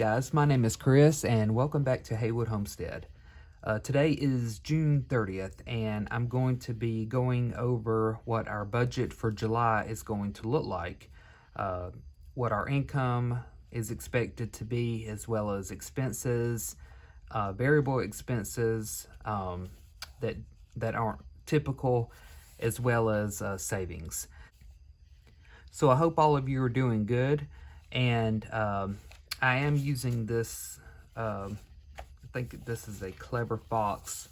guys, my name is Chris and welcome back to Haywood Homestead. Today is June 30th and I'm going to be going over what our budget for July is going to look like, what our income is expected to be, as well as expenses, variable expenses that aren't typical, as well as savings. So I hope all of you are doing good, and I am using this, I think this is a Clever Fox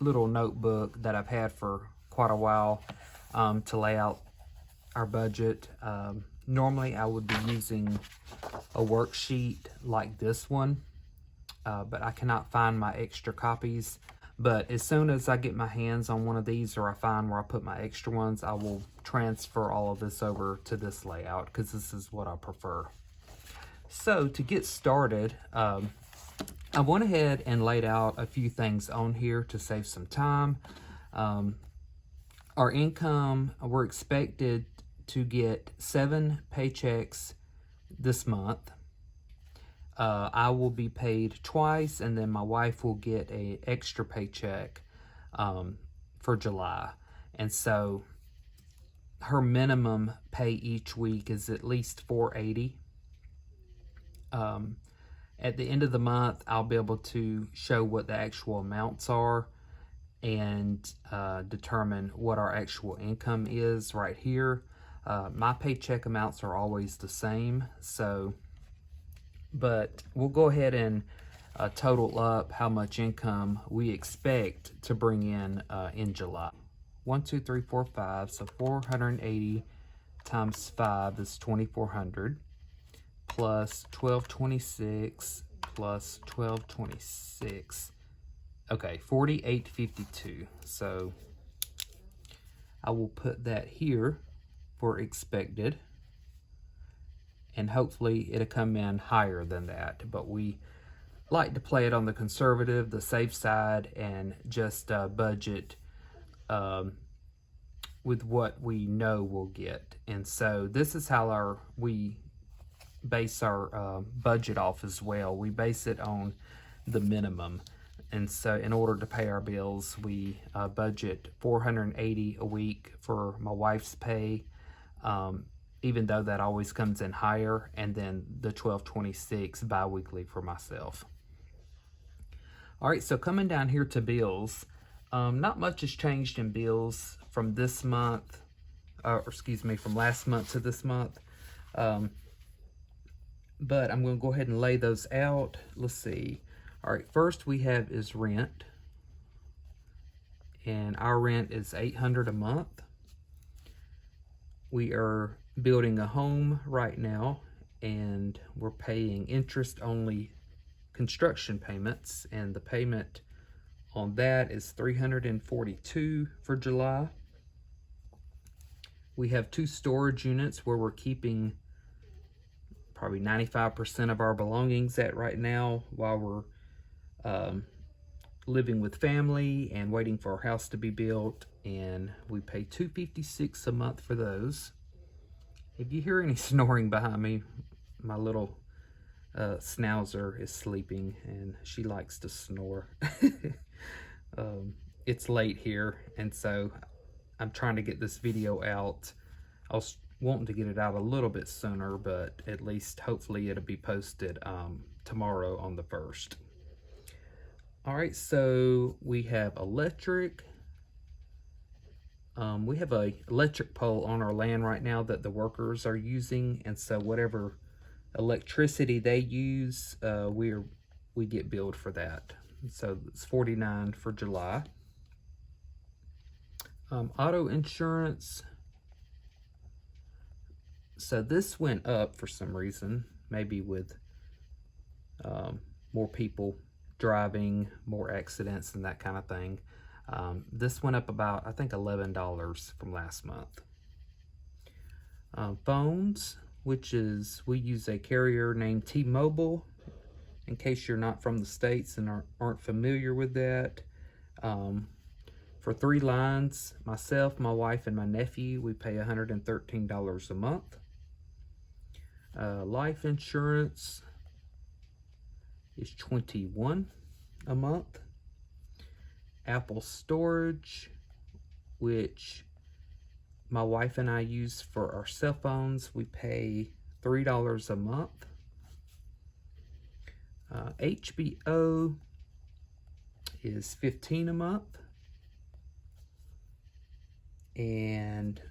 little notebook that I've had for quite a while to lay out our budget. Normally I would be using a worksheet like this one, but I cannot find my extra copies. But as soon as I get my hands on one of these, or I find where I put my extra ones, I will transfer all of this over to this layout because this is what I prefer. So to get started, I went ahead and laid out a few things on here to save some time. Our income, we're expected to get 7 paychecks this month. I will be paid twice, and then my wife will get an extra paycheck for July. And so her minimum pay each week is at least $480. At the end of the month, I'll be able to show what the actual amounts are and determine what our actual income is right here. My paycheck amounts are always the same, but we'll go ahead and total up how much income we expect to bring in July. 1, 2, 3, 4, 5. So 480 times 5 is 2,400, plus 1226 plus 1226. Okay, 4852. So I will put that here for expected, and hopefully it'll come in higher than that. But we like to play it on the conservative, the safe side, and just budget with what we know we'll get. And so this is how we base our budget off as well. We base it on the minimum. And so in order to pay our bills, we budget $480 a week for my wife's pay, even though that always comes in higher, and then the $12.26 bi-weekly for myself. All right, so coming down here to bills, not much has changed in bills from this month, from last month to this month. But I'm going to go ahead and lay those out. Let's see. All right, first we have is rent, and our rent is $800 a month. We are building a home right now, and we're paying interest-only construction payments, and the payment on that is $342 for July. We have 2 storage units where we're keeping probably 95% of our belongings at right now while we're living with family and waiting for our house to be built, and we pay $256 a month for those. If you hear any snoring behind me, my little schnauzer is sleeping, and she likes to snore. It's late here, and so I'm trying to get this video out. I was wanting to get it out a little bit sooner, but at least hopefully it'll be posted tomorrow on the 1st. All right, so we have electric. We have a electric pole on our land right now that the workers are using, and so whatever electricity they use, we get billed for that. So it's $49 for July. Auto insurance. So this went up for some reason, maybe with more people driving, more accidents and that kind of thing. This went up about, I think, $11 from last month. Phones, which is, we use a carrier named T-Mobile, in case you're not from the States and aren't familiar with that. For 3 lines, myself, my wife, and my nephew, we pay $113 a month. Life insurance is $21 a month. Apple storage, which my wife and I use for our cell phones, we pay $3 a month. HBO is $15 a month. And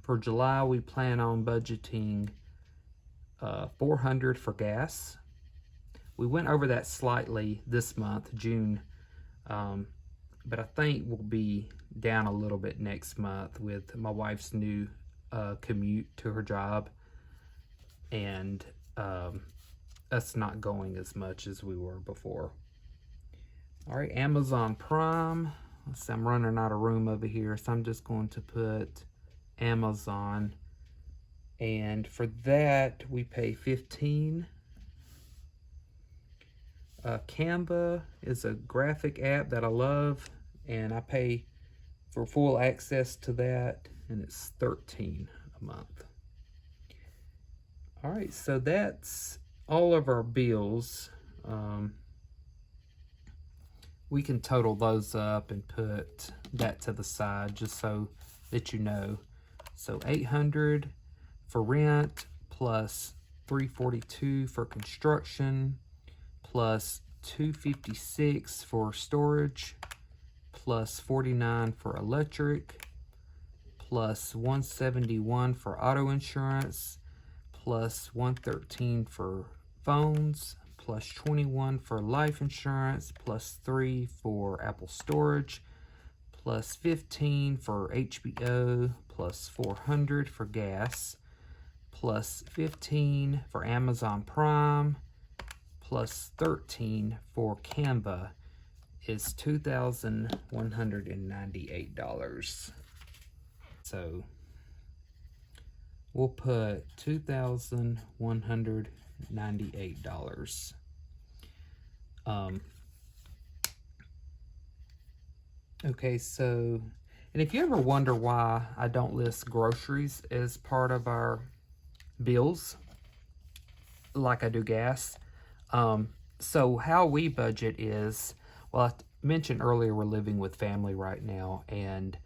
for July, we plan on budgeting $400 for gas. We went over that slightly this month, June, but I think we'll be down a little bit next month with my wife's new commute to her job, and us not going as much as we were before. All right, Amazon Prime. Let's see, I'm running out of room over here, so I'm just going to put Amazon, and for that we pay $15. Canva is a graphic app that I love, and I pay for full access to that, and it's $13 a month. All right, so that's all of our bills. We can total those up and put that to the side just so that you know. So $800 for rent, plus $342 for construction, plus $256 for storage, plus $49 for electric, plus $171 for auto insurance, plus $113 for phones, plus $21 for life insurance, plus $3 for Apple storage, plus $15 for HBO, plus $400 for gas, plus $15 for Amazon Prime, plus $13 for Canva is $2,198. So we'll put $2,198. Okay, so, and if you ever wonder why I don't list groceries as part of our bills, like I do gas, so how we budget is, well, I mentioned earlier we're living with family right now, and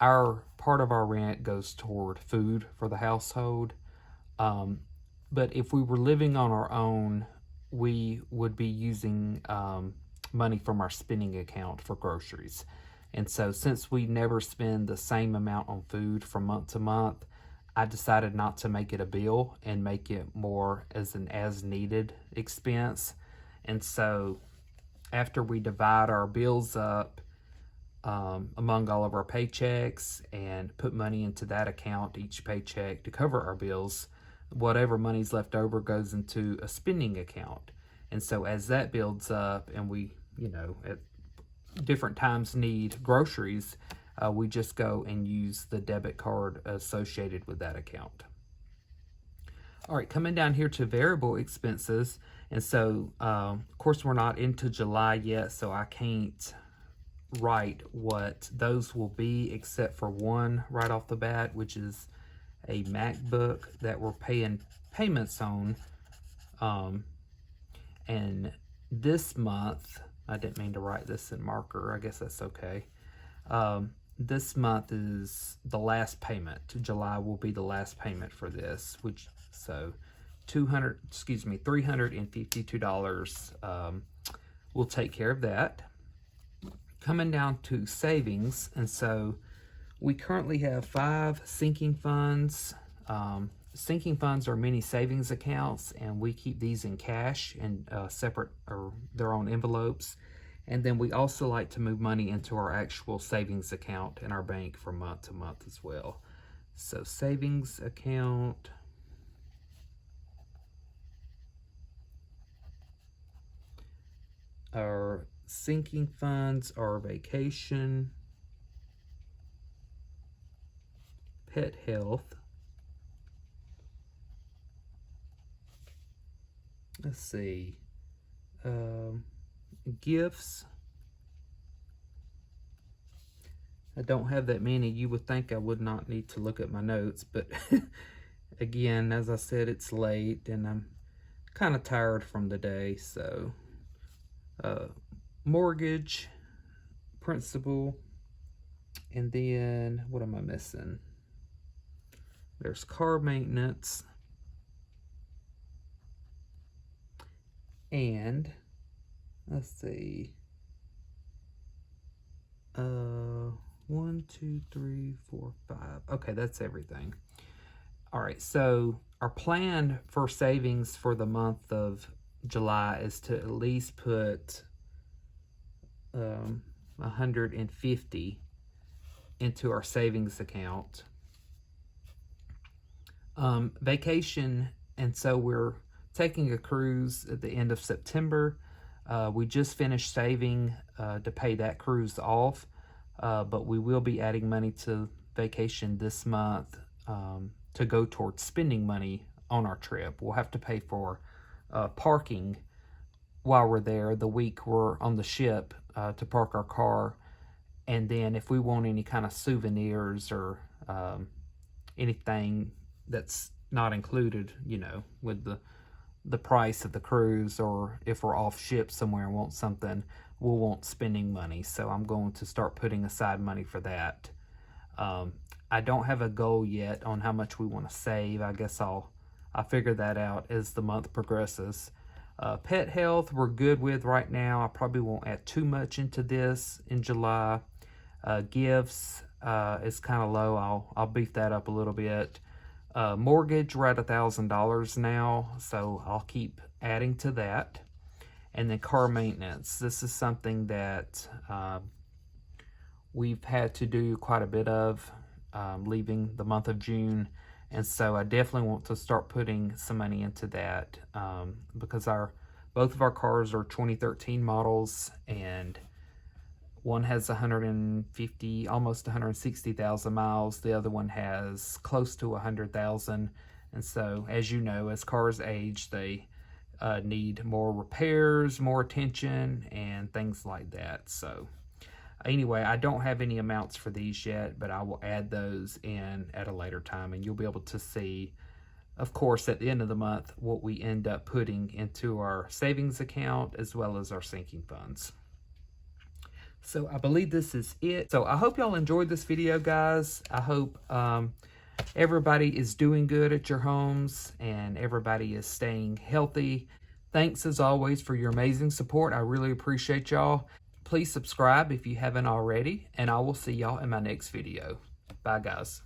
our part of our rent goes toward food for the household. But if we were living on our own, we would be using money from our spending account for groceries. And so since we never spend the same amount on food from month to month, I decided not to make it a bill and make it more as an as-needed expense. And so after we divide our bills up among all of our paychecks and put money into that account each paycheck to cover our bills, whatever money's left over goes into a spending account. And so as that builds up and we, at different times need groceries, we just go and use the debit card associated with that account. All right, coming down here to variable expenses. And so, of course, we're not into July yet, so I can't write what those will be except for one right off the bat, which is a MacBook that we're paying payments on. And this month, I didn't mean to write this in marker. I guess that's okay. This month is the last payment. July will be the last payment for this, which so $352 will take care of that. Coming down to savings, and so we currently have 5 sinking funds. Sinking funds are mini savings accounts, and we keep these in cash and separate or their own envelopes. And then we also like to move money into our actual savings account in our bank from month to month as well. So savings account. Our sinking funds are vacation, pet health, let's see, gifts. I don't have that many. You would think I would not need to look at my notes, but Again, as I said, it's late and I'm kind of tired from the day. So mortgage, principal, and then what am I missing? There's car maintenance, and let's see, 1, 2, 3, 4, 5. Okay, that's everything. All right, so our plan for savings for the month of July is to at least put 150 into our savings account. Vacation, and so we're taking a cruise at the end of September. We just finished saving to pay that cruise off, but we will be adding money to vacation this month to go towards spending money on our trip. We'll have to pay for parking while we're there the week we're on the ship to park our car. And then if we want any kind of souvenirs or anything that's not included, you know, with the price of the cruise, or if we're off ship somewhere and want something, we'll want spending money. So I'm going to start putting aside money for that. I don't have a goal yet on how much we want to save. I guess I'll figure that out as the month progresses. Pet health, we're good with right now. I probably won't add too much into this in July. Gifts is kind of low. I'll beef that up a little bit. Mortgage, we're at $1,000 now, so I'll keep adding to that. And then car maintenance. This is something that we've had to do quite a bit of leaving the month of June. And so I definitely want to start putting some money into that because both of our cars are 2013 models, and one has 150, almost 160,000 miles. The other one has close to 100,000. And so, as you know, as cars age, they need more repairs, more attention, and things like that. So anyway, I don't have any amounts for these yet, but I will add those in at a later time, and you'll be able to see, of course, at the end of the month, what we end up putting into our savings account as well as our sinking funds. So I believe this is it. So I hope y'all enjoyed this video, guys. I hope everybody is doing good at your homes and everybody is staying healthy. Thanks as always for your amazing support. I really appreciate y'all. Please subscribe if you haven't already, and I will see y'all in my next video. Bye, guys.